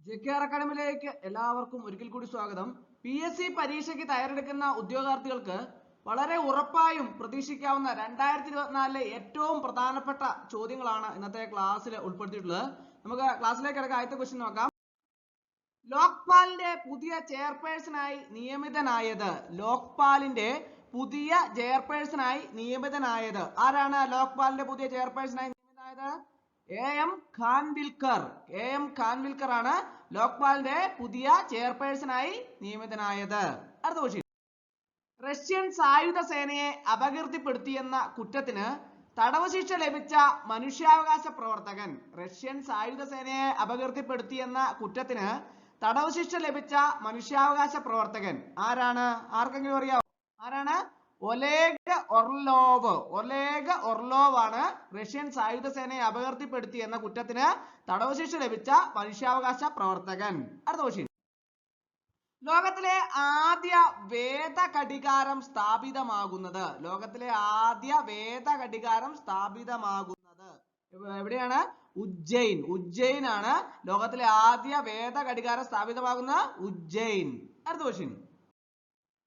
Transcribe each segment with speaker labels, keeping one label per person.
Speaker 1: JKR അക്കാഡമിയിലേക്ക് എല്ലാവർക്കും ഒരിക്കൽ കൂടി സ്വാഗതം. PSC പരീക്ഷയ്ക്ക് തയ്യാറെടുക്കുന്ന ഉദ്യോഗാർത്ഥികൾക്ക് വളരെ ഉറപ്പായും പ്രതീക്ഷിക്കാവുന്ന 2024 ഏറ്റവും പ്രധാനപ്പെട്ട ചോദ്യങ്ങളാണ് ഇന്നത്തെ ക്ലാസ്സിൽ ഉൾപ്പെടുത്തിയിട്ടുള്ളത്. നമുക്ക് ക്ലാസ്സിലേക്ക് കിടക്കാം. ആദ്യത്തെ ക്വസ്റ്റ്യൻ നോക്കാം. ലോക്പാലിന്റെ പുതിയ ചെയർപേഴ്സണായി നിയമിതനായത് ആരാണ്? ലോക്പാലിന്റെ പുതിയ ചെയർപേഴ്സണായി നിയമിതനായത് AM ഖാൻവിൽക്കർ ആണ് ലോക്പാലിന്റെ പുതിയ ചെയർപേഴ്സണായി നിയമിതനായത്. അടുത്ത ക്വസ്റ്റ്യൻ. റഷ്യൻ സായുധ സേനയെ അപകീർത്തിപ്പെടുത്തിയെന്ന കുറ്റത്തിന് തടവ് ശിക്ഷ ലഭിച്ച മനുഷ്യാവകാശ പ്രവർത്തകൻ. റഷ്യൻ സായുധ സേനയെ അപകീർത്തിപ്പെടുത്തിയെന്ന കുറ്റത്തിന് തടവ് ശിക്ഷ ലഭിച്ച മനുഷ്യാവകാശ പ്രവർത്തകൻ ആരാണ്? ആർക്കെങ്കിലും അറിയാമോ? ആരാണ്? ഒലേഗ് ഒർലോവ് ആണ് റഷ്യൻ സായുധ സേനയെ അപകീർത്തിപ്പെടുത്തി എന്ന കുറ്റത്തിന് തടവ് ശിക്ഷ ലഭിച്ച മനുഷ്യാവകാശ പ്രവർത്തകൻ. അടുത്ത ക്വസ്റ്റ്യൻ. ലോകത്തിലെ ആദ്യ വേദഘടികാരം സ്ഥാപിതമാകുന്നത് എവിടെയാണ്? ഉജ്ജയിൻ ആണ് ലോകത്തിലെ ആദ്യ വേദഘടികാരം സ്ഥാപിതമാകുന്നത്. ഉജ്ജയിൻ. അടുത്ത ക്വസ്റ്റ്യൻ.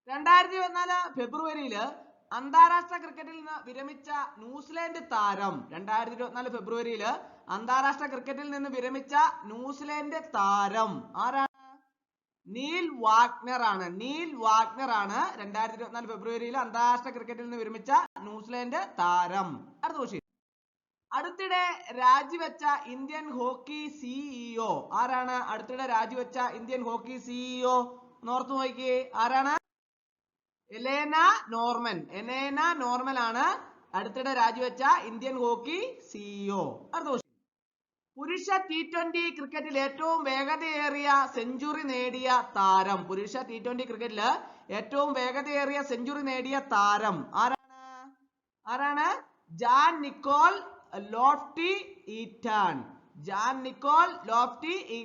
Speaker 1: 2024 ഫെബ്രുവരിയിൽ അന്താരാഷ്ട്ര ക്രിക്കറ്റിൽ നിന്ന് വിരമിച്ച ന്യൂസിലാൻഡ് താരം. 2024 ഫെബ്രുവരിയിൽ അന്താരാഷ്ട്ര ക്രിക്കറ്റിൽ നിന്ന് വിരമിച്ച ന്യൂസിലാൻഡ് താരം ആരാണ്? നീൽ വാഗ്നർ ആണ് 2024 ഫെബ്രുവരിയിൽ അന്താരാഷ്ട്ര ക്രിക്കറ്റിൽ നിന്ന് വിരമിച്ച ന്യൂസിലാൻഡ് താരം. അടുത്ത ക്വസ്റ്റ്യൻ. അടുത്തിടെ രാജിവെച്ച ഇന്ത്യൻ ഹോക്കി CEO ആരാണ്? അടുത്തിടെ രാജിവെച്ച ഇന്ത്യൻ ഹോക്കി CEO ഓർത്തു നോക്കിയേ, ആരാണ്? എലേന നോർമൻ ആണ് അടുത്തിടെ രാജിവെച്ച ഇന്ത്യൻ ഹോക്കി CEO. അടുത്ത ക്വസ്റ്റ്യൻ. പുരുഷ T20 ക്രിക്കറ്റിൽ ഏറ്റവും വേഗതയേറിയ സെഞ്ചുറി നേടിയ താരം. പുരുഷ T20 ക്രിക്കറ്റിൽ ഏറ്റവും വേഗതയേറിയ സെഞ്ചുറി നേടിയ താരം ആരാണ്? ജാൻ നിക്കോൾ ലോഫ്റ്റി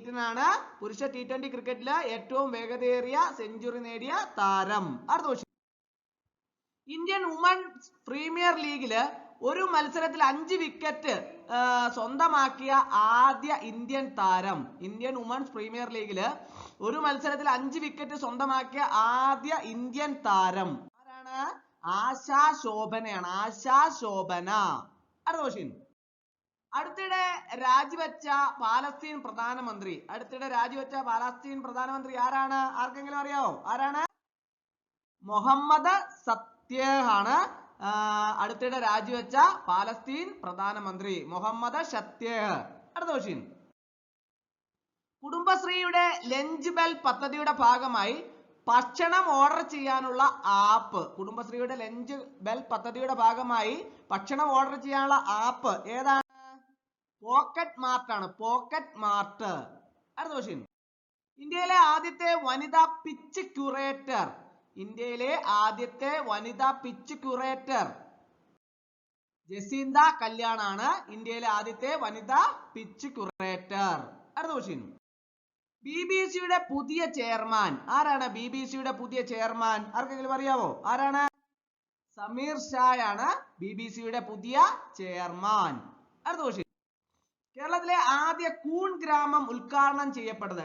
Speaker 1: ഈറ്റൺ ആണ് പുരുഷ T20 ക്രിക്കറ്റിൽ ഏറ്റവും വേഗതയേറിയ സെഞ്ചുറി നേടിയ താരം. അടുത്ത ക്വസ്റ്റ്യൻ. ഇന്ത്യൻ വുമൺസ് പ്രീമിയർ ലീഗില് ഒരു മത്സരത്തിൽ 5 വിക്കറ്റ് സ്വന്തമാക്കിയ ആദ്യ ഇന്ത്യൻ താരം. ഇന്ത്യൻ വുമൺസ് പ്രീമിയർ ലീഗില് ഒരു മത്സരത്തിൽ 5 വിക്കറ്റ് സ്വന്തമാക്കിയ ആദ്യ ഇന്ത്യൻ താരം ആരാണ്? ആശാ ശോഭന. അടുത്ത ക്വസ്റ്റ്യൻ. അടുത്തിടെ രാജിവെച്ച പാലസ്തീൻ പ്രധാനമന്ത്രി ആരാണ്? ആർക്കെങ്കിലും അറിയാവോ? ആരാണ്? മുഹമ്മദ് സത്യേഹ് ആണ് അടുത്തിടെ രാജിവെച്ച പാലസ്തീൻ പ്രധാനമന്ത്രി മുഹമ്മദ് സത്യേഹ്. അടുത്ത ക്വസ്റ്റ്യൻ. കുടുംബശ്രീയുടെ ലഞ്ച് ബെൽ പദ്ധതിയുടെ ഭാഗമായി ഭക്ഷണം ഓർഡർ ചെയ്യാനുള്ള ആപ്പ്. കുടുംബശ്രീയുടെ ലഞ്ച് ബെൽ പദ്ധതിയുടെ ഭാഗമായി ഭക്ഷണം ഓർഡർ ചെയ്യാനുള്ള ആപ്പ് ഏതാണ്? പോക്കറ്റ് മാർട്ട് ആണ്. അടുത്ത ക്വസ്റ്റ്യൻ. ഇന്ത്യയിലെ ആദ്യത്തെ വനിതാ പിച്ച് ക്യൂറേറ്റർ ജസീന്ത കല്യാൺ ആണ് ഇന്ത്യയിലെ ആദ്യത്തെ വനിതാ പിച്ച് ക്യൂറേറ്റർ. അടുത്ത ക്വസ്റ്റ്യൻ. BBC-യുടെ പുതിയ ചെയർമാൻ ആരാണ്? BBC-യുടെ പുതിയ ചെയർമാൻ ആർക്കെങ്കിലും അറിയാവോ? ആരാണ്? സമീർ ഷായാണ് BBC-യുടെ പുതിയ ചെയർമാൻ. അടുത്ത ക്വസ്റ്റ്യൻ. കേരളത്തിലെ ആദ്യ കൂൺ ഗ്രാമം ഉദ്ഘാടനം ചെയ്യപ്പെട്ടത്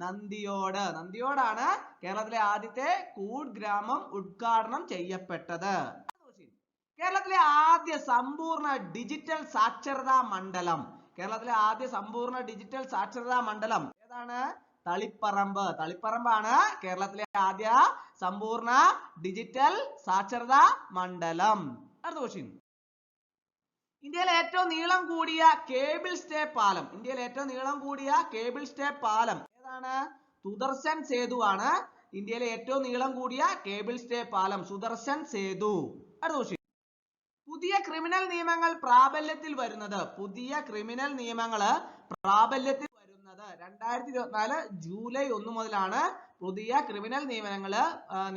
Speaker 1: നന്ദിയോടാണ് കേരളത്തിലെ ആദ്യത്തെ കൂൺ ഗ്രാമം ഉദ്ഘാടനം ചെയ്യപ്പെട്ടത്. കേരളത്തിലെ ആദ്യ സമ്പൂർണ്ണ ഡിജിറ്റൽ സാക്ഷരതാ മണ്ഡലം ഏതാണ്? തളിപ്പറമ്പാണ് കേരളത്തിലെ ആദ്യ സമ്പൂർണ്ണ ഡിജിറ്റൽ സാക്ഷരതാ മണ്ഡലം. അടുത്ത ക്വസ്റ്റ്യൻ. ഇന്ത്യയിലെ ഏറ്റവും നീളം കൂടിയ കേബിൾ സ്റ്റേ പാലം ഏതാണ്? സുദർശൻ സേതു ആണ് ഇന്ത്യയിലെ ഏറ്റവും നീളം കൂടിയ കേബിൾ സ്റ്റേ പാലം സുദർശൻ സേതു. അടുത്ത ക്വസ്റ്റ്യൻ. പുതിയ ക്രിമിനൽ നിയമങ്ങൾ പ്രാബല്യത്തിൽ വരുന്നത് 2024 ജൂലൈ 1 മുതലാണ് പുതിയ ക്രിമിനൽ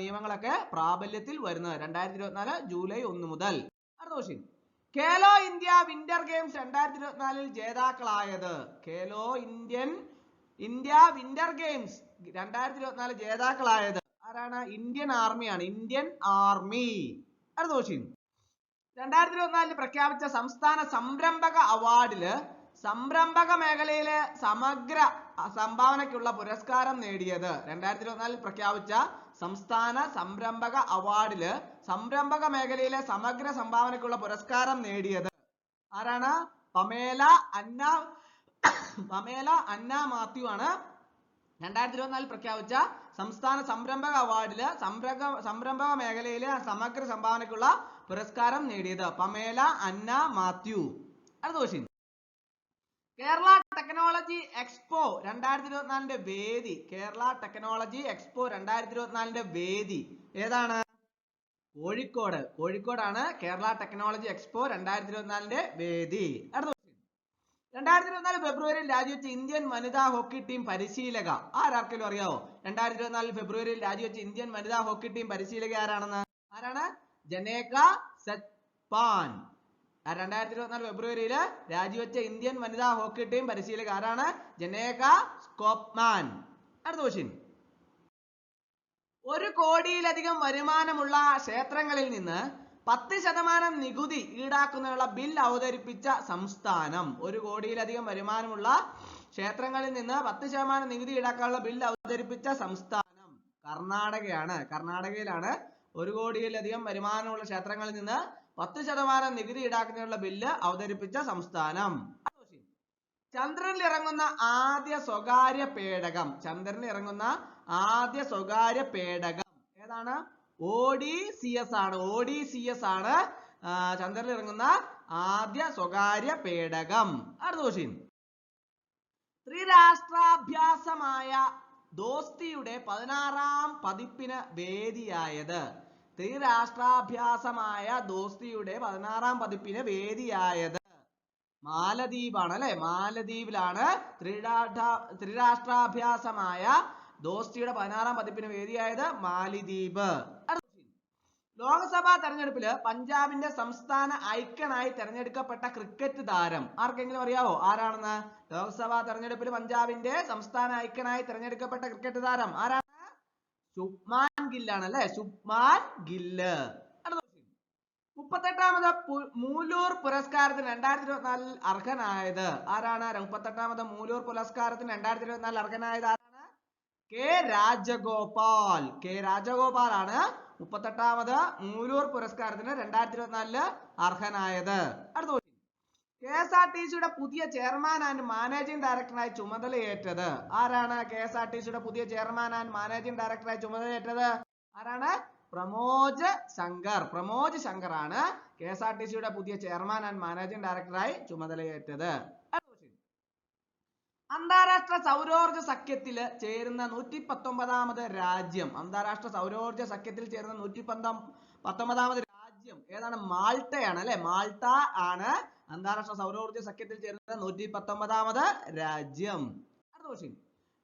Speaker 1: നിയമങ്ങളൊക്കെ പ്രാബല്യത്തിൽ വരുന്നത്. 2024 ജൂലൈ 1 മുതൽ. അടുത്ത question. Khelo India winter games 2024 ജേതാക്കളായത്. ഖേലോ ഇന്ത്യ വിന്റർ ഗെയിംസ് 2024 ജേതാക്കളായത് ആരാണ്? Indian army. അടുത്ത ക്വസ്റ്റ്യൻ. 2024 പ്രഖ്യാപിച്ച സംസ്ഥാന സംരംഭക അവാർഡില് സംരംഭക മേഖലയിലെ സമഗ്ര സംഭാവനയ്ക്കുള്ള പുരസ്കാരം നേടിയത്? 2024 പ്രഖ്യാപിച്ച സംസ്ഥാന സംരംഭക അവാർഡില് സംരംഭക മേഖലയിലെ സമഗ്ര സംഭാവനയ്ക്കുള്ള പുരസ്കാരം നേടിയത് ആരാണ്? പമേല അന്ന മാത്യു ആണ് 2024 പ്രഖ്യാപിച്ച സംസ്ഥാന സംരംഭക അവാർഡില് സംരംഭക മേഖലയിലെ സമഗ്ര സംഭാവനയ്ക്കുള്ള പുരസ്കാരം നേടിയത് പമേല അന്ന മാത്യു. അടുത്ത ക്വസ്റ്റ്യൻ. കേരള ടെക്നോളജി എക്സ്പോ 2024 വേദി. കേരള ടെക്നോളജി എക്സ്പോ 2024 വേദി ഏതാണ്? കോഴിക്കോട്. കോഴിക്കോടാണ് കേരള ടെക്നോളജി എക്സ്പോ 2024 വേദി. അടുത്ത 2024 ഫെബ്രുവരിയിൽ രാജിവെച്ച ഇന്ത്യൻ വനിതാ ഹോക്കി ടീം പരിശീലക ആരാർക്കെങ്കിലും അറിയാവോ? 2024 ഫെബ്രുവരിയിൽ രാജിവെച്ച ഇന്ത്യൻ വനിതാ ഹോക്കി ടീം പരിശീലക ആരാണെന്ന്? ആരാണ്? ജനേക സത്പാൻ. 2024 ഫെബ്രുവരിയിൽ രാജിവെച്ച ഇന്ത്യൻ വനിതാ ഹോക്കി ടീം പരിശീലക ആരാണ്? ജനേക സ്കോപ്മാൻ. അടുത്ത ക്വസ്റ്റ്യൻ. 1 കോടിയിലധികം വരുമാനമുള്ള ക്ഷേത്രങ്ങളിൽ നിന്ന് 10% നികുതി ഈടാക്കുന്നതിനുള്ള ബിൽ അവതരിപ്പിച്ച സംസ്ഥാനം? 1 കോടിയിലധികം വരുമാനമുള്ള ക്ഷേത്രങ്ങളിൽ നിന്ന് 10% നികുതി ഈടാക്കാനുള്ള ബിൽ അവതരിപ്പിച്ച സംസ്ഥാനം കർണാടകയാണ്. കർണാടകയിലാണ് 1 കോടിയിലധികം വരുമാനമുള്ള ക്ഷേത്രങ്ങളിൽ നിന്ന് 10% നികുതി ഈടാക്കുന്നതിനുള്ള ബില്ല് അവതരിപ്പിച്ച സംസ്ഥാനം. ചന്ദ്രനിൽ ഇറങ്ങുന്ന ആദ്യ സ്വകാര്യ പേടകം. ചന്ദ്രനിൽ ഇറങ്ങുന്ന ആദ്യ സ്വകാര്യ പേടകം ഏതാണ്? ODCS ആണ്. ODCS ആണ് ചന്ദ്രനിൽ ഇറങ്ങുന്ന ആദ്യ സ്വകാര്യ പേടകം. അടുത്ത ക്വസ്റ്റ്യൻ. ത്രിരാഷ്ട്രാഭ്യാസമായ ദോസ്തിയുടെ 16ാം പതിപ്പിന് വേദിയായത്? ത്രിരാഷ്ട്രാഭ്യാസമായ ദോസ്തിയുടെ 16ാം പതിപ്പിന് വേദിയായത് മാലദ്വീപാണ് അല്ലെ? മാലദ്വീപിലാണ് ത്രിരാഷ്ട്രാഭ്യാസമായ ദോസ്തിയുടെ 16ാം പതിപ്പിന് വേദിയായത് മാലിദ്വീപ്. ലോക്സഭാ തെരഞ്ഞെടുപ്പില് പഞ്ചാബിന്റെ സംസ്ഥാന ഐക്കണായി തെരഞ്ഞെടുക്കപ്പെട്ട ക്രിക്കറ്റ് താരം ആർക്കെങ്കിലും അറിയാവോ? ആരാണെന്ന്? ലോക്സഭാ തെരഞ്ഞെടുപ്പിൽ പഞ്ചാബിന്റെ സംസ്ഥാന ഐക്കണായി തെരഞ്ഞെടുക്കപ്പെട്ട ക്രിക്കറ്റ് താരം ആരാണ്? ശുഭ്മാൻ ഗില്ലാണ് അല്ലെ? ശുഭ്മാൻ ഗില്ല്. 38ാമത് മൂലൂർ പുരസ്കാരത്തിന് 2024 അർഹനായത് ആരാണ്? 38ാമത് മൂലൂർ പുരസ്കാരത്തിന് 2024 അർഹനായത് ആരാണ്? കെ രാജഗോപാൽ. കെ രാജഗോപാൽ ആണ് 38ാമത് മൂലൂർ പുരസ്കാരത്തിന് 2024 അർഹനായത്. അടുത്ത KSRTCയുടെ പുതിയ ചെയർമാൻ ആൻഡ് മാനേജിംഗ് ഡയറക്ടറായി ചുമതലയേറ്റത് ആരാണ്? KSRTCയുടെ പുതിയ ചെയർമാൻ ആൻഡ് മാനേജിംഗ് ഡയറക്ടറായി ചുമതലയേറ്റത് ആരാണ്? പ്രമോജ് ശങ്കർ. പ്രമോജ് ശങ്കർ ആണ് KSRTCയുടെ പുതിയ ചെയർമാൻ ആൻഡ് മാനേജിംഗ് ഡയറക്ടറായി ചുമതലയേറ്റത്. അന്താരാഷ്ട്ര സൗരോർജ സഖ്യത്തിൽ ചേരുന്ന 119ാമത് രാജ്യം. അന്താരാഷ്ട്ര സൗരോർജ സഖ്യത്തിൽ ചേരുന്ന 119ാമത് രാജ്യം ഏതാണ്? മാൾട്ടയാണ് അല്ലെ? മാൾട്ട ആണ് അന്താരാഷ്ട്ര സൗരോർജ സഖ്യത്തിൽ ചേരുന്ന 119ാമത് രാജ്യം. അടുത്ത ക്വസ്റ്റ്യൻ.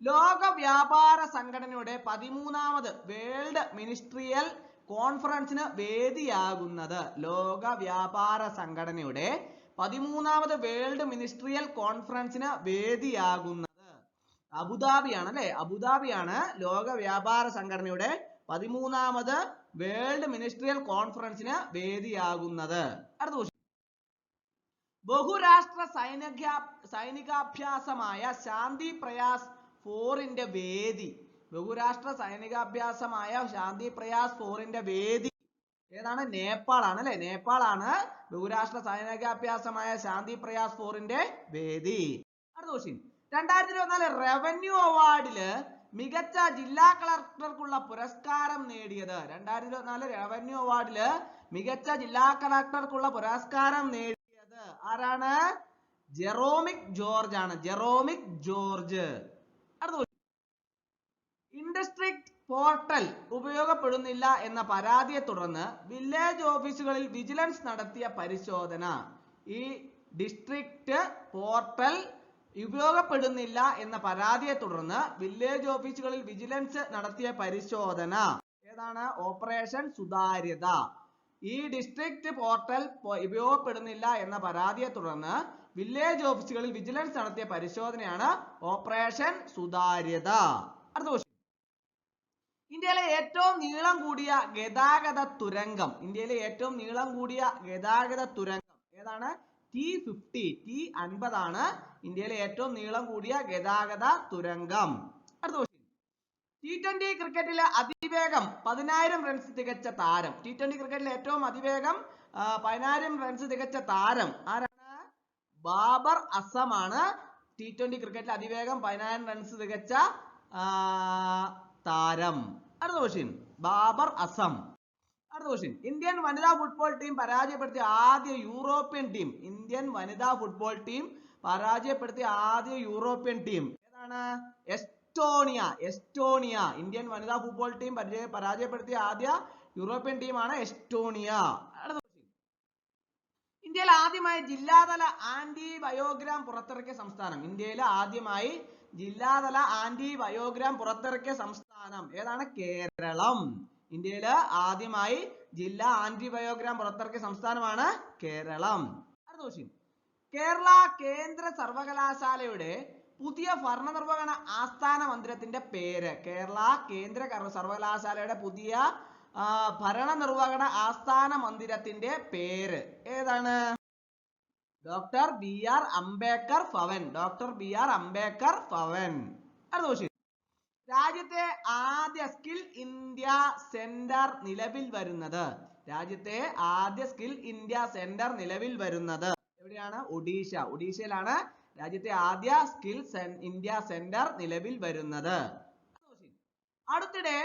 Speaker 1: ലോക വ്യാപാര സംഘടനയുടെ 13ാമത് വേൾഡ് മിനിസ്ട്രിയൽ കോൺഫറൻസിന് വേദിയാകുന്നത്? ലോക വ്യാപാര സംഘടനയുടെ 13ാമത് വേൾഡ് മിനിസ്ട്രിയൽ കോൺഫറൻസിന് വേദിയാകുന്നത് അബുദാബിയാണ് അല്ലെ? അബുദാബിയാണ് ലോക വ്യാപാര സംഘടനയുടെ 13ാമത് വേൾഡ് മിനിസ്ട്രിയൽ കോൺഫറൻസിന് വേദിയാകുന്നത്. അടുത്ത ക്വസ്റ്റ്യൻ. ബഹുരാഷ്ട്ര സൈനികാഭ്യാസമായ ശാന്തി പ്രയാസ് 4ന്റെ വേദി. ബഹുരാഷ്ട്ര സൈനികാഭ്യാസമായ ശാന്തി പ്രയാസ് 4ന്റെ വേദി ഏതാണ്? നേപ്പാൾ ആണ് അല്ലെ? നേപ്പാൾ ആണ് ബഹുരാഷ്ട്ര സൈനികാഭ്യാസമായ ശാന്തി പ്രയാസ് 4ന്റെ വേദി. അടുത്ത ക്വസ്റ്റ്യൻ. 2024 റവന്യൂ അവാർഡില് മികച്ച ജില്ലാ കളക്ടർക്കുള്ള പുരസ്കാരം നേടിയത്? 2024 റവന്യൂ അവാർഡില് മികച്ച ജില്ലാ കളക്ടർക്കുള്ള പുരസ്കാരം നേടിയത് ആരാണ്? ജെറോമിക് ജോർജ് ആണ്. ജെറോമിക് ജോർജ്. അടുത്ത ഇൻഡിസ്ട്രിക്ട് പോർട്ടൽ ഉപയോഗപ്പെടുന്നില്ല എന്ന പരാതിയെ തുടർന്ന് വില്ലേജ് ഓഫീസുകളിൽ വിജിലൻസ് നടത്തിയ പരിശോധന. ഈ ഡിസ്ട്രിക്ട് പോർട്ടൽ ഉപയോഗപ്പെടുന്നില്ല എന്ന പരാതിയെ തുടർന്ന് വില്ലേജ് ഓഫീസുകളിൽ വിജിലൻസ് നടത്തിയ പരിശോധന ഏതാണ്? ഓപ്പറേഷൻ സുതാര്യത. ഈ ഡിസ്ട്രിക്ട് പോർട്ടൽ ഉപയോഗപ്പെടുന്നില്ല എന്ന പരാതിയെ തുടർന്ന് വില്ലേജ് ഓഫീസുകളിൽ വിജിലൻസ് നടത്തിയ പരിശോധനയാണ് ഓപ്പറേഷൻ സുതാര്യത. അടുത്ത ക്വസ്റ്റ്യൻ. ഇന്ത്യയിലെ ഏറ്റവും നീളം കൂടിയ ഗതാഗത തുരങ്കം. ഇന്ത്യയിലെ ഏറ്റവും നീളം കൂടിയ ഗതാഗത തുരങ്കം ഏതാണ്? T50 T50 ആണ് ഇന്ത്യയിലെ ഏറ്റവും നീളം കൂടിയ ഗതാഗത തുരങ്കം. അടുത്ത ക്വസ്റ്റ്യൻ. T20 ക്രിക്കറ്റിലെ അതിവേഗം 10,000 റൺസ് തികച്ച താരം. T20 ക്രിക്കറ്റിലെ ഏറ്റവും അതിവേഗം 10,000 റൺസ് തികച്ച താരം ആരാണ്? ബാബർ അസം ആണ് T20 ക്രിക്കറ്റിൽ അതിവേഗം 10,000 റൺസ് തികച്ച താരം. അടുത്ത ക്വസ്റ്റ്യൻ. ബാബർ അസം. അടുത്ത ക്വസ്റ്റ്യൻ. ഇന്ത്യൻ വനിതാ ഫുട്ബോൾ ടീം പരാജയപ്പെടുത്തിയ ആദ്യ യൂറോപ്യൻ ടീം. ഇന്ത്യൻ വനിതാ ഫുട്ബോൾ ടീം പരാജയപ്പെടുത്തിയ ആദ്യ യൂറോപ്യൻ ടീം ഏതാണ്? എസ്റ്റോണിയ. എസ്റ്റോണിയ. ഇന്ത്യൻ വനിതാ ഫുട്ബോൾ ടീം പരാജയപ്പെടുത്തിയ ആദ്യ യൂറോപ്യൻ ടീമാണ് എസ്റ്റോണിയ. അടുത്ത ക്വസ്റ്റ്യൻ. ഇന്ത്യയിൽ ആദ്യമായി ജില്ലാതല ആന്റിബയോഗ്രാം പുറത്തിറക്കിയ സംസ്ഥാനം. ഇന്ത്യയിൽ ആദ്യമായി ജില്ലാതല ആന്റിബയോഗ്രാം പുറത്തിറക്കിയ സംസ്ഥാനം ഏതാണ്? കേരളം. ഇന്ത്യയിൽ ആദ്യമായി ജില്ലാ ആന്റിബയോഗ്രാം പുറത്തിറക്കിയ സംസ്ഥാനമാണ് കേരളം. അടുത്ത ക്വസ്റ്റ്യൻ. കേരള കേന്ദ്ര സർവകലാശാലയുടെ പുതിയ ഭരണനിർവഹണ ആസ്ഥാന മന്ദിരത്തിന്റെ പേര്. കേരള കേന്ദ്ര സർവകലാശാലയുടെ പുതിയ ഭരണനിർവഹണ ആസ്ഥാന മന്ദിരത്തിന്റെ പേര് ഏതാണ്? Doctor BR Ambedkar Bhavan. Doctor BR Ambedkar Bhavan. അടുത്ത ക്വസ്റ്റ്യൻ. രാജ്യത്തെ ആദ്യ സ്കിൽ ഇന്ത്യ സെന്റർ നിലവിൽ വരുന്നത്. രാജ്യത്തെ ആദ്യ സ്കിൽ ഇന്ത്യ സെന്റർ നിലവിൽ വരുന്നത് എവിടെയാണ്? ഒഡീഷ. ഒഡീഷയിലാണ് രാജ്യത്തെ ആദ്യ സ്കിൽ ഇന്ത്യ സെന്റർ നിലവിൽ വരുന്നത്. അടുത്തിടെ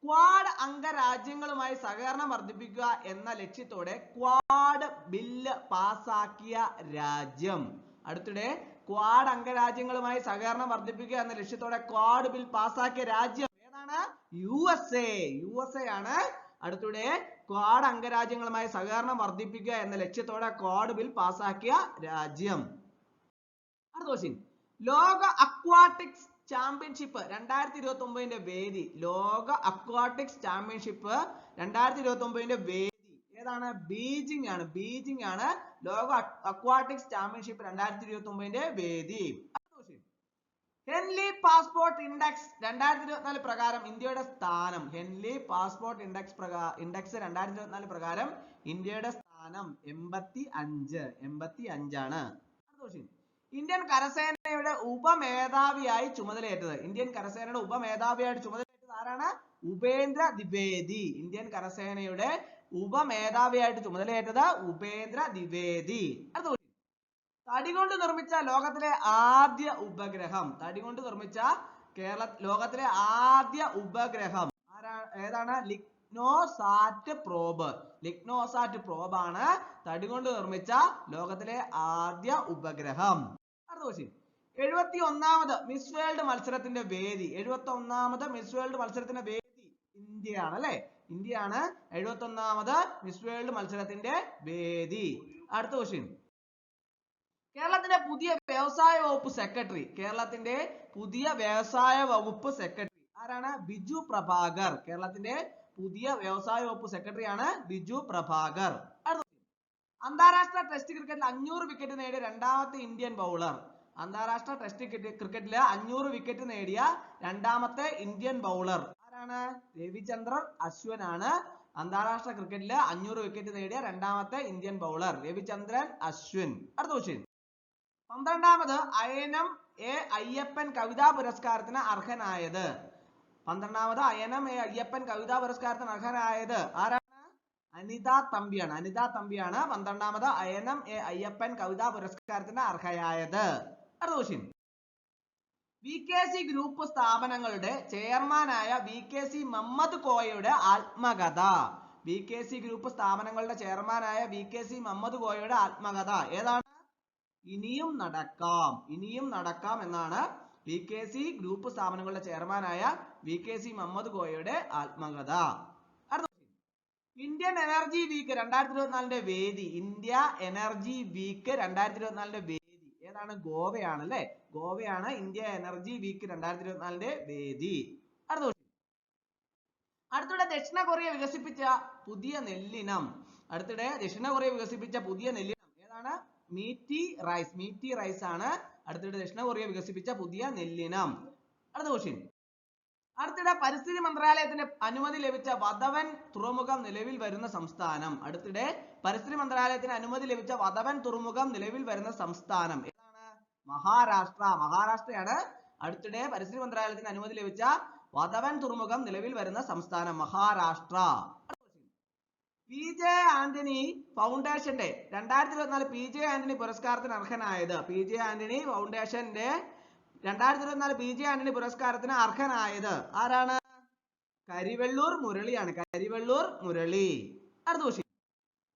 Speaker 1: ക്വാഡ് അംഗരാജ്യങ്ങളുമായി സഹകരണം വർദ്ധിപ്പിക്കുക എന്ന ലക്ഷ്യത്തോടെ ക്വാഡ് ബില്ല് പാസാക്കിയ രാജ്യം. അടുത്തിടെ ക്വാഡ് അംഗരാജ്യങ്ങളുമായി സഹകരണം വർദ്ധിപ്പിക്കുക എന്ന ലക്ഷ്യത്തോടെ ക്വാഡ് ബിൽ പാസാക്കിയ രാജ്യം ഏതാണ്? USA. USA ആണ് അടുത്തിടെ ക്വാഡ് അംഗരാജ്യങ്ങളുമായി സഹകരണം വർദ്ധിപ്പിക്കുക എന്ന ലക്ഷ്യത്തോടെ ക്വാഡ് ബിൽ പാസാക്കിയ രാജ്യം. അടുത്ത ക്വസ്റ്റ്യൻ. ലോക അക്വാട്ടിക്സ് ചാമ്പ്യൻഷിപ്പ് 2029 വേദി. ലോക അക്വാട്ടിക്സ് ചാമ്പ്യൻഷിപ്പ് 2029 വേദി ഏതാണ്? ബീജിംഗ് ആണ്. ബീജിംഗ് ആണ് ലോക അക്വാട്ടിക്സ് ചാമ്പ്യൻഷിപ്പ് 2029 വേദി. ഹെൻലി പാസ്പോർട്ട് ഇൻഡെക്സ് 2024 പ്രകാരം ഇന്ത്യയുടെ സ്ഥാനം. ഹെൻലി പാസ്പോർട്ട് ഇൻഡെക്സ് 2024 പ്രകാരം ഇന്ത്യയുടെ സ്ഥാനം 85 ആണ്. അടുത്ത ക്വസ്റ്റ്യൻ. ഇന്ത്യൻ കരസേനയുടെ ഉപമേധാവിയായി ചുമതലയേറ്റത്. ഇന്ത്യൻ കരസേനയുടെ ഉപമേധാവിയായിട്ട് ചുമതലയേറ്റത് ആരാണ്? ഉപേന്ദ്ര ദ്വിവേദി. ഇന്ത്യൻ കരസേനയുടെ ഉപമേധാവിയായിട്ട് ചുമതലയേറ്റത് ഉപേന്ദ്ര ദ്വിവേദി. അടുത്ത ക്വസ്റ്റ്യൻ. തടി കൊണ്ട് നിർമ്മിച്ച ലോകത്തിലെ ആദ്യ ഉപഗ്രഹം. തടി കൊണ്ട് നിർമ്മിച്ച ലോകത്തിലെ ആദ്യ ഉപഗ്രഹം ഏതാണ്? LignoSat probe. ലിഗ്നോസാറ്റ് പ്രോബ് ആണ് തടി കൊണ്ട് നിർമ്മിച്ച ലോകത്തിലെ ആദ്യ ഉപഗ്രഹം. അടുത്ത ക്വസ്റ്റ്യൻ. 71ാമത് മിസ് വേൾഡ് മത്സരത്തിന്റെ വേദി. 71ാമത് മിസ് വേൾഡ് മത്സരത്തിന്റെ വേദി ഇന്ത്യയാണ് അല്ലെ? ഇന്ത്യയാണ് 71ാമത് മിസ് വേൾഡ് മത്സരത്തിന്റെ വേദി. അടുത്ത ക്വസ്റ്റ്യൻ. കേരളത്തിന്റെ പുതിയ വ്യവസായ വകുപ്പ് സെക്രട്ടറി. കേരളത്തിന്റെ പുതിയ വ്യവസായ വകുപ്പ് സെക്രട്ടറി ആരാണ്? ബിജു പ്രഭാകർ. കേരളത്തിന്റെ പുതിയ വ്യവസായ വകുപ്പ് സെക്രട്ടറി ആണ് ബിജു പ്രഭാകർ. അന്താരാഷ്ട്ര ടെസ്റ്റ് ക്രിക്കറ്റിൽ 500 വിക്കറ്റ് നേടിയ രണ്ടാമത്തെ ഇന്ത്യൻ ബൗളർ. അന്താരാഷ്ട്ര ടെസ്റ്റ് ക്രിക്കറ്റിൽ 500 വിക്കറ്റ് നേടിയ രണ്ടാമത്തെ ഇന്ത്യൻ ബൗളർ ആരാണ്? രവിചന്ദ്രൻ അശ്വിൻ ആണ് അന്താരാഷ്ട്ര ക്രിക്കറ്റിൽ 500 വിക്കറ്റ് നേടിയ രണ്ടാമത്തെ ഇന്ത്യൻ ബൗളർ രവിചന്ദ്രൻ അശ്വിൻ. അടുത്ത ക്വസ്റ്റ്യൻ. 12ാമത് അയനം എ അയ്യപ്പൻ കവിതാ പുരസ്കാരത്തിന് അർഹനായത്. 12ാമത് അയനം എ അയ്യപ്പൻ കവിതാ പുരസ്കാരത്തിന് അർഹനായത് ആരാണ്? അനിത തമ്പിയാണ്. അനിത തമ്പിയാണ് 12ാമത് അയനം എ അയ്യപ്പൻ കവിതാ പുരസ്കാരത്തിന് അർഹയായത്. അടുത്ത ക്വസ്റ്റ്യൻ. VKC ഗ്രൂപ്പ് സ്ഥാപനങ്ങളുടെ ചെയർമാനായ VKC മുഹമ്മദ് കോയയുടെ ആത്മകഥ. VKC ഗ്രൂപ്പ് സ്ഥാപനങ്ങളുടെ ചെയർമാനായ VKC മുഹമ്മദ് കോയയുടെ ആത്മകഥ ഏതാണ്? ഇനിയും നടക്കാം. ഇനിയും നടക്കാം എന്നാണ് VKC ഗ്രൂപ്പ് സ്ഥാപനങ്ങളുടെ ചെയർമാനായ VKC മുഹമ്മദ് കോയയുടെ ആത്മകഥ. ഇന്ത്യൻ എനർജി വീക്ക് 2024 വേദി. ഇന്ത്യ എനർജി വീക്ക് 2024 വേദി ഏതാണ്? ഗോവയാണ് അല്ലെ? ഗോവയാണ് ഇന്ത്യ എനർജി വീക്ക് 2024 വേദി. അടുത്തിടെ ദക്ഷിണ കൊറിയ വികസിപ്പിച്ച പുതിയ നെല്ലിനം. അടുത്തിടെ ദക്ഷിണ കൊറിയ വികസിപ്പിച്ച പുതിയ നെല്ലിനം ഏതാണ്? മീറ്റി റൈസ്. മീറ്റി റൈസ് ആണ് അടുത്തിടെ ദക്ഷിണ കൊറിയ വികസിപ്പിച്ച പുതിയ നെല്ലിനം. അടുത്ത ക്വസ്റ്റ്യൻ. അടുത്തിടെ പരിസ്ഥിതി മന്ത്രാലയത്തിന് അനുമതി ലഭിച്ച വധവൻ തുറമുഖം നിലവിൽ വരുന്ന സംസ്ഥാനം. അടുത്തിടെ പരിസ്ഥിതി മന്ത്രാലയത്തിന് അനുമതി ലഭിച്ച വധവൻ തുറമുഖം നിലവിൽ വരുന്ന സംസ്ഥാനം ഏതാണ്? മഹാരാഷ്ട്ര. മഹാരാഷ്ട്രയാണ് അടുത്തിടെ പരിസ്ഥിതി മന്ത്രാലയത്തിന് അനുമതി ലഭിച്ച വധവൻ തുറമുഖം നിലവിൽ വരുന്ന സംസ്ഥാനം മഹാരാഷ്ട്ര. PJ ആന്റണി ഫൗണ്ടേഷന്റെ 2024 PJ ആന്റണി പുരസ്കാരത്തിന് അർഹനായത് PJ ആന്റണി ഫൗണ്ടേഷന്റെ 2024 PJ ആന്റണി പുരസ്കാരത്തിന് അർഹനായത് ആരാണ്? കരിവെള്ളൂർ മുരളിയാണ്. കരിവെള്ളൂർ മുരളി. അടുത്ത ക്വസ്റ്റ്യൻ.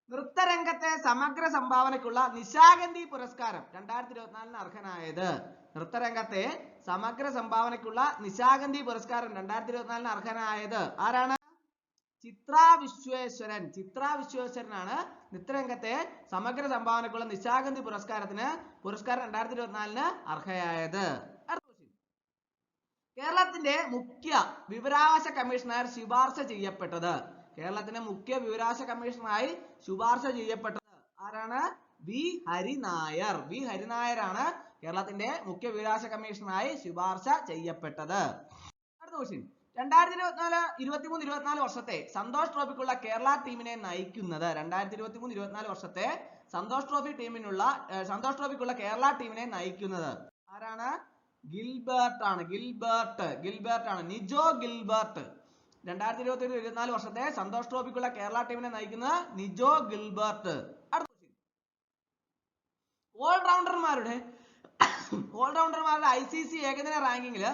Speaker 1: നൃത്തരംഗത്തെ സമഗ്ര സംഭാവനയ്ക്കുള്ള നിശാഗന്ധി പുരസ്കാരം 2024 അർഹനായത്. നൃത്തരംഗത്തെ സമഗ്ര സംഭാവനയ്ക്കുള്ള നിശാഗന്ധി പുരസ്കാരം 2024 അർഹനായത് ആരാണ്? ചിത്ര വിശ്വേശ്വരൻ. ചിത്ര വിശ്വേശ്വരനാണ് നൃത്തരംഗത്തെ സമഗ്ര സംഭാവനയ്ക്കുള്ള നിശാഗന്ധി പുരസ്കാരം 2024 അർഹയായത്. കേരളത്തിന്റെ മുഖ്യ വിവരാവകാശ കമ്മീഷണർ ശുപാർശ ചെയ്യപ്പെട്ടത്. കേരളത്തിന്റെ മുഖ്യ വിവരാവകാശ കമ്മീഷണറായി ശുപാർശ ചെയ്യപ്പെട്ടത് ആരാണ്? വി ഹരിനായർ. വി ഹരിനായരാണ് കേരളത്തിന്റെ മുഖ്യ വിവരാവകാശ കമ്മീഷണറായി ശുപാർശ ചെയ്യപ്പെട്ടത്. അടുത്ത ക്വസ്റ്റ്യൻ. 2023-24 വർഷത്തെ സന്തോഷ് ട്രോഫിക്കുള്ള കേരള ടീമിനെ നയിക്കുന്നത് 2023-24 വർഷത്തെ സന്തോഷ് ട്രോഫിക്കുള്ള കേരള ടീമിനെ നയിക്കുന്നത് ആരാണ്? ഗിൽബർട്ട് ആണ്. ഗിൽബർട്ട് ആണ്. നിജോ ഗിൽബർട്ട്. 2023-24 വർഷത്തെ സന്തോഷ് ട്രോഫിക്കുള്ള കേരള ടീമിനെ നയിക്കുന്നത് നിജോ ഗിൽബർട്ട്. അടുത്ത ക്വസ്റ്റ്യൻ. ഓൾറൗണ്ടർമാരുടെ ICC ഏകദിന റാങ്കിങ്ങിൽ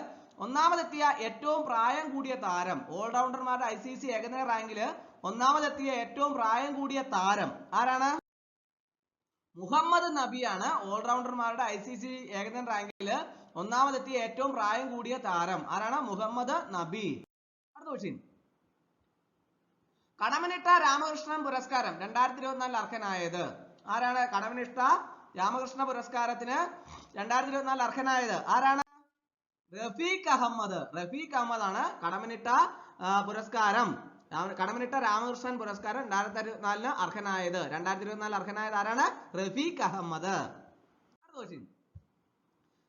Speaker 1: ഒന്നാമതെത്തിയ ഏറ്റവും പ്രായം കൂടിയ താരം. ഓൾറൗണ്ടർമാരുടെ ICC ഏകദിന റാങ്കിൽ ഒന്നാമതെത്തിയ ഏറ്റവും പ്രായം കൂടിയ താരം ആരാണ്? മുഹമ്മദ് നബിയാണ്. ഓൾറൗണ്ടർമാരുടെ ICC ഏകദിന റാങ്കിൽ ഒന്നാമതെത്തിയ ഏറ്റവും പ്രായം കൂടിയ താരം ആരാണ്? മുഹമ്മദ് നബി. അടുത്ത ക്വസ്റ്റ്യൻ. കടമനിട്ട രാമകൃഷ്ണൻ പുരസ്കാരം 2024 അർഹനായത് ആരാണ്? കടമനിട്ട രാമകൃഷ്ണ പുരസ്കാരത്തിന് 2024 അർഹനായത് ആരാണ്? റഫീഖ് അഹമ്മദ്. റഫീഖ് അഹമ്മദ് ആണ് കടമനിട്ട രാമകൃഷ്ണൻ പുരസ്കാരം 2024 അർഹനായത്. 2024 അർഹനായത് ആരാണ്? റഫീഖ് അഹമ്മദ്.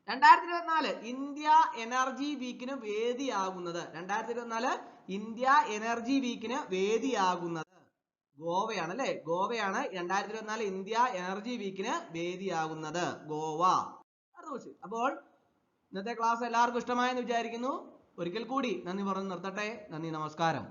Speaker 1: 2024 ഇന്ത്യ എനർജി വീക്കിന് വേദിയാകുന്നത്. 2024 ഇന്ത്യ എനർജി വീക്കിന് വേദിയാകുന്നത് ഗോവയാണ് അല്ലെ? ഗോവയാണ് 2024 ഇന്ത്യ എനർജി വീക്കിന് വേദിയാകുന്നത്. ഗോവ. അപ്പോൾ ഇന്നത്തെ ക്ലാസ് എല്ലാവർക്കും ഇഷ്ടമായെന്ന് വിചാരിക്കുന്നു. ഒരിക്കൽ കൂടി നന്ദി പറഞ്ഞു നിർത്തട്ടെ. നന്ദി, നമസ്കാരം.